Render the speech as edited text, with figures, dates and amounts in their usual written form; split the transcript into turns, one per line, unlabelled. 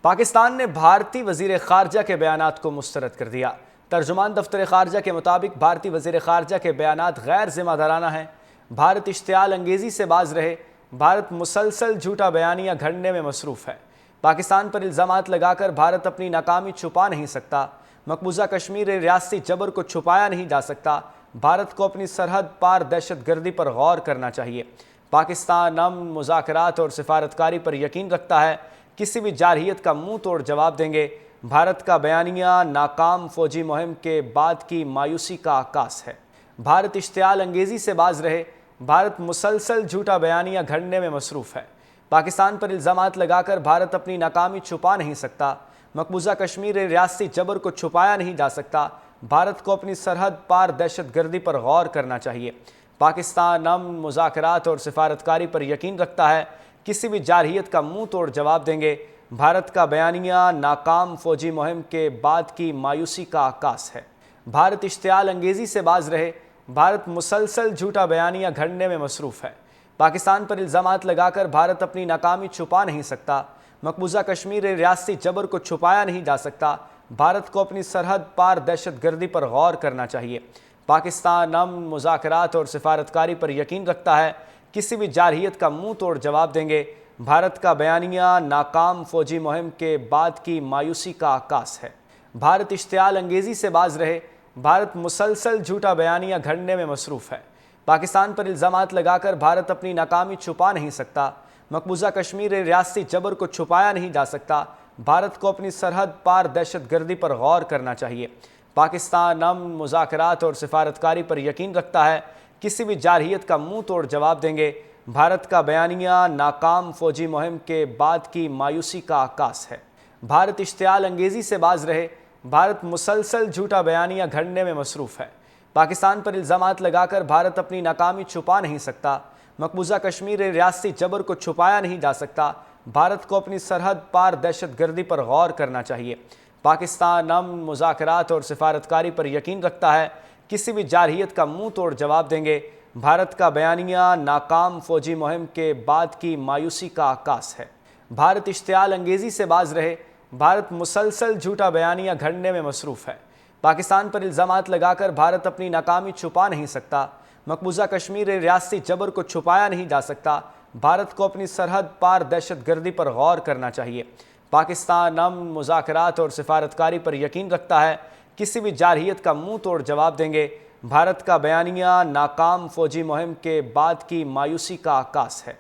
پاکستان نے بھارتی وزیر خارجہ کے بیانات کو مسترد کر دیا۔ ترجمان دفتر خارجہ کے مطابق بھارتی وزیر خارجہ کے بیانات غیر ذمہ دارانہ ہیں۔ بھارت اشتعال انگیزی سے باز رہے۔ بھارت مسلسل جھوٹا بیانیہ گھڑنے میں مصروف ہے۔ پاکستان پر الزامات لگا کر بھارت اپنی ناکامی چھپا نہیں سکتا۔ مقبوضہ کشمیر ریاستی جبر کو چھپایا نہیں جا سکتا۔ بھارت کو اپنی سرحد پار دہشت گردی پر غور کرنا چاہیے۔ پاکستان امن، مذاکرات اور سفارتکاری پر یقین رکھتا ہے۔ کسی بھی جارحیت کا منہ توڑ جواب دیں گے۔ بھارت کا بیانیہ ناکام فوجی مہم کے بعد کی مایوسی کا عکاس ہے۔ بھارت اشتعال انگیزی سے باز رہے۔ بھارت مسلسل جھوٹا بیانیہ گھڑنے میں مصروف ہے۔ پاکستان پر الزامات لگا کر بھارت اپنی ناکامی چھپا نہیں سکتا۔ مقبوضہ کشمیر ریاستی جبر کو چھپایا نہیں جا سکتا۔ بھارت کو اپنی سرحد پار دہشت گردی پر غور کرنا چاہیے۔ پاکستان امن، مذاکرات اور سفارتکاری پر یقین رکھتا ہے۔ کسی بھی جارحیت کا منہ توڑ جواب دیں گے۔ بھارت کا بیانیہ ناکام فوجی مہم کے بعد کی مایوسی کا عکاس ہے۔ بھارت اشتعال انگیزی سے باز رہے۔ بھارت مسلسل جھوٹا بیانیہ گھڑنے میں مصروف ہے۔ پاکستان پر الزامات لگا کر بھارت اپنی ناکامی چھپا نہیں سکتا۔ مقبوضہ کشمیر ریاستی جبر کو چھپایا نہیں جا سکتا۔ بھارت کو اپنی سرحد پار دہشت گردی پر غور کرنا چاہیے۔ پاکستان امن، مذاکرات اور سفارتکاری پر یقین رکھتا ہے۔ کسی بھی جارحیت کا منہ توڑ جواب دیں گے۔ بھارت کا بیانیہ ناکام فوجی مہم کے بعد کی مایوسی کا عکاس ہے۔ بھارت اشتعال انگیزی سے باز رہے۔ بھارت مسلسل جھوٹا بیانیہ گھڑنے میں مصروف ہے۔ پاکستان پر الزامات لگا کر بھارت اپنی ناکامی چھپا نہیں سکتا۔ مقبوضہ کشمیر ریاستی جبر کو چھپایا نہیں جا سکتا۔ بھارت کو اپنی سرحد پار دہشت گردی پر غور کرنا چاہیے۔ پاکستان امن، مذاکرات اور سفارتکاری پر یقین رکھتا ہے۔ کسی بھی جارحیت کا منہ توڑ جواب دیں گے۔ بھارت کا بیانیہ ناکام فوجی مہم کے بعد کی مایوسی کا عکاس ہے۔ بھارت اشتعال انگیزی سے باز رہے۔ بھارت مسلسل جھوٹا بیانیہ گھڑنے میں مصروف ہے۔ پاکستان پر الزامات لگا کر بھارت اپنی ناکامی چھپا نہیں سکتا۔ مقبوضہ کشمیر ریاستی جبر کو چھپایا نہیں جا سکتا۔ بھارت کو اپنی سرحد پار دہشت گردی پر غور کرنا چاہیے۔ پاکستان امن، مذاکرات اور سفارتکاری پر یقین رکھتا ہے۔ کسی بھی جارحیت کا منہ توڑ جواب دیں گے۔ بھارت کا بیانیہ ناکام فوجی مہم کے بعد کی مایوسی کا عکاس ہے۔ بھارت اشتعال انگیزی سے باز رہے۔ بھارت مسلسل جھوٹا بیانیہ گھڑنے میں مصروف ہے۔ پاکستان پر الزامات لگا کر بھارت اپنی ناکامی چھپا نہیں سکتا۔ مقبوضہ کشمیر ریاستی جبر کو چھپایا نہیں جا سکتا۔ بھارت کو اپنی سرحد پار دہشت گردی پر غور کرنا چاہیے۔ پاکستان امن، مذاکرات اور سفارتکاری پر یقین رکھتا ہے۔ کسی بھی جارحیت کا منہ توڑ جواب دیں گے۔ بھارت کا بیانیہ ناکام فوجی مہم کے بعد کی مایوسی کا عکاس ہے۔